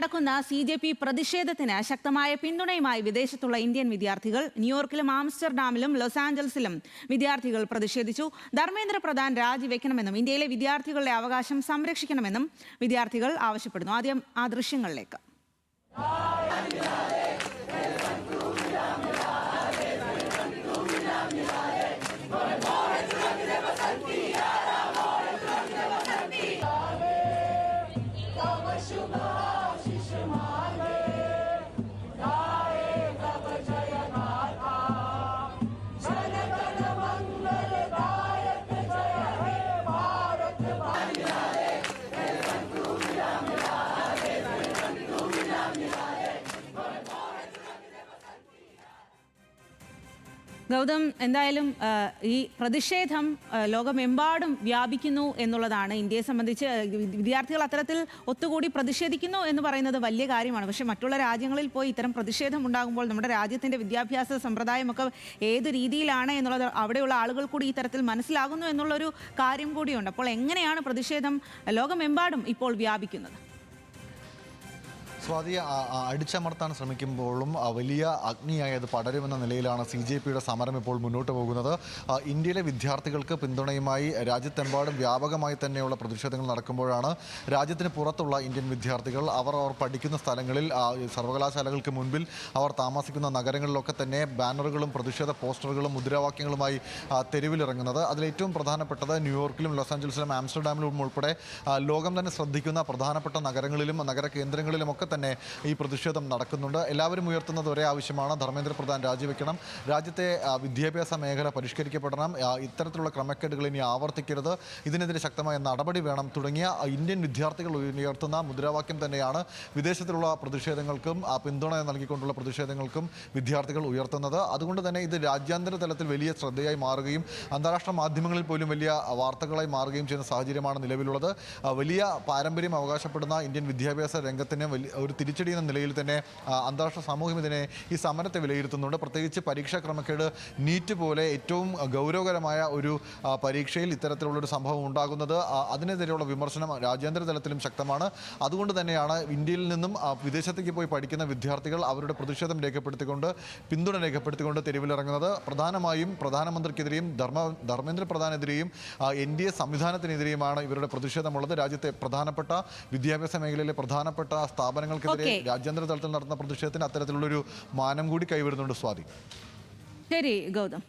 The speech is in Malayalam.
നടക്കുന്ന CJP പ്രതിഷേധത്തിന് ശക്തമായ പിന്തുണയുമായി വിദേശത്തുള്ള ഇന്ത്യൻ വിദ്യാർത്ഥികൾ ന്യൂയോർക്കിലും ആംസ്റ്റർഡാമിലും ലോസ് ആഞ്ചൽസിലും വിദ്യാർത്ഥികൾ പ്രതിഷേധിച്ചു. ധർമ്മേന്ദ്ര പ്രധാൻ രാജിവെക്കണമെന്നും ഇന്ത്യയിലെ വിദ്യാർത്ഥികളുടെ അവകാശം സംരക്ഷിക്കണമെന്നും വിദ്യാർത്ഥികൾ ആവശ്യപ്പെടുന്നു. ആദ്യം ആ ദൃശ്യങ്ങളിലേക്ക്. ഗൗതം, എന്തായാലും ഈ പ്രതിഷേധം ലോകമെമ്പാടും വ്യാപിക്കുന്നു എന്നുള്ളതാണ്. ഇന്ത്യയെ സംബന്ധിച്ച് വിദ്യാർത്ഥികൾ അത്തരത്തിൽ ഒത്തുകൂടി പ്രതിഷേധിക്കുന്നു എന്ന് പറയുന്നത് വലിയ കാര്യമാണ്. പക്ഷേ മറ്റുള്ള രാജ്യങ്ങളിൽ പോയി ഇത്തരം പ്രതിഷേധം ഉണ്ടാകുമ്പോൾ നമ്മുടെ രാജ്യത്തിൻ്റെ വിദ്യാഭ്യാസ സമ്പ്രദായമൊക്കെ ഏത് രീതിയിലാണ് എന്നുള്ളത് അവിടെയുള്ള ആളുകൾ കൂടി ഈ തരത്തിൽ മനസ്സിലാകുന്നു എന്നുള്ളൊരു കാര്യം കൂടിയുണ്ട്. അപ്പോൾ എങ്ങനെയാണ് പ്രതിഷേധം ലോകമെമ്പാടും ഇപ്പോൾ വ്യാപിക്കുന്നത്? സ്വാതി, അടിച്ചമർത്താൻ ശ്രമിക്കുമ്പോഴും വലിയ അഗ്നിയായി അത് പടരുമെന്ന നിലയിലാണ് CJPയുടെ സമരം ഇപ്പോൾ മുന്നോട്ട് പോകുന്നത്. ഇന്ത്യയിലെ വിദ്യാർത്ഥികൾക്ക് പിന്തുണയുമായി രാജ്യത്തെമ്പാടും വ്യാപകമായി തന്നെയുള്ള പ്രതിഷേധങ്ങൾ നടക്കുമ്പോഴാണ് രാജ്യത്തിന് പുറത്തുള്ള ഇന്ത്യൻ വിദ്യാർത്ഥികൾ അവർ പഠിക്കുന്ന സ്ഥലങ്ങളിൽ, സർവകലാശാലകൾക്ക് മുൻപിൽ, അവർ താമസിക്കുന്ന നഗരങ്ങളിലൊക്കെ തന്നെ ബാനറുകളും പ്രതിഷേധ പോസ്റ്ററുകളും മുദ്രാവാക്യങ്ങളുമായി തെരുവിലിറങ്ങുന്നത്. അതിലേറ്റവും പ്രധാനപ്പെട്ടത് ന്യൂയോർക്കിലും ലോസ് ആഞ്ചൽസിലും ആംസ്റ്റർഡാമിലും ഉൾപ്പെടെ ലോകം തന്നെ ശ്രദ്ധിക്കുന്ന പ്രധാനപ്പെട്ട നഗരങ്ങളിലും നഗര കേന്ദ്രങ്ങളിലുമൊക്കെ തന്നെ ഈ പ്രതിഷേധം നടക്കുന്നുണ്ട്. എല്ലാവരും ഉയർത്തുന്നത് ഒരേ ആവശ്യമാണ്: ധർമ്മേന്ദ്ര പ്രധാൻ രാജിവെക്കണം, രാജ്യത്തെ വിദ്യാഭ്യാസ മേഖല പരിഷ്കരിക്കപ്പെടണം, ഇത്തരത്തിലുള്ള ക്രമക്കേടുകൾ ഇനി ആവർത്തിക്കരുത്, ഇതിനെതിരെ ശക്തമായ നടപടി വേണം തുടങ്ങിയ ഇന്ത്യൻ വിദ്യാർത്ഥികൾ ഉയർത്തുന്ന മുദ്രാവാക്യം തന്നെയാണ് വിദേശത്തിലുള്ള പ്രതിഷേധങ്ങൾക്കും പിന്തുണ നൽകിക്കൊണ്ടുള്ള പ്രതിഷേധങ്ങൾക്കും വിദ്യാർത്ഥികൾ ഉയർത്തുന്നത്. അതുകൊണ്ട് തന്നെ ഇത് രാജ്യാന്തര തലത്തിൽ വലിയ ശ്രദ്ധയായി മാറുകയും അന്താരാഷ്ട്ര മാധ്യമങ്ങളിൽ പോലും വലിയ വാർത്തകളായി മാറുകയും ചെയ്യുന്ന സാഹചര്യമാണ് നിലവിലുള്ളത്. വലിയ പാരമ്പര്യം അവകാശപ്പെടുന്ന ഇന്ത്യൻ വിദ്യാഭ്യാസ രംഗത്തിന് ഒരു തിരിച്ചടി എന്ന നിലയിൽ തന്നെ അന്താരാഷ്ട്ര സമൂഹം ഈ സമരത്തെ വിലയിരുത്തുന്നുണ്ട്. പ്രത്യേകിച്ച് പരീക്ഷാ ക്രമക്കേട്, നീറ്റ് പോലെ ഏറ്റവും ഗൗരവകരമായ ഒരു പരീക്ഷയിൽ ഇത്തരത്തിലുള്ളൊരു സംഭവം ഉണ്ടാകുന്നത്, അതിനെതിരെയുള്ള വിമർശനം രാജ്യാന്തര തലത്തിലും ശക്തമാണ്. അതുകൊണ്ട് തന്നെയാണ് ഇന്ത്യയിൽ നിന്നും വിദേശത്തേക്ക് പോയി പഠിക്കുന്ന വിദ്യാർത്ഥികൾ അവരുടെ പ്രതിഷേധം രേഖപ്പെടുത്തിക്കൊണ്ട്, പിന്തുണ രേഖപ്പെടുത്തിക്കൊണ്ട് തെരുവിലിറങ്ങുന്നത്. പ്രധാനമായും പ്രധാനമന്ത്രിക്കെതിരെയും ധർമ്മേന്ദ്ര പ്രധാനെതിരെയും NDA സംവിധാനത്തിനെതിരെയുമാണ് ഇവരുടെ പ്രതിഷേധമുള്ളത്. രാജ്യത്തെ പ്രധാനപ്പെട്ട വിദ്യാഭ്യാസ മേഖലയിലെ പ്രധാനപ്പെട്ട സ്ഥാപനങ്ങൾക്കെതിരെ രാജ്യാന്തര തലത്തിൽ നടത്തുന്ന പ്രതിഷേധത്തിന് അത്തരത്തിലുള്ളൊരു മാനം കൂടി കൈവരുന്നുണ്ട്. സ്വാതി. ശരി ഗൗതം.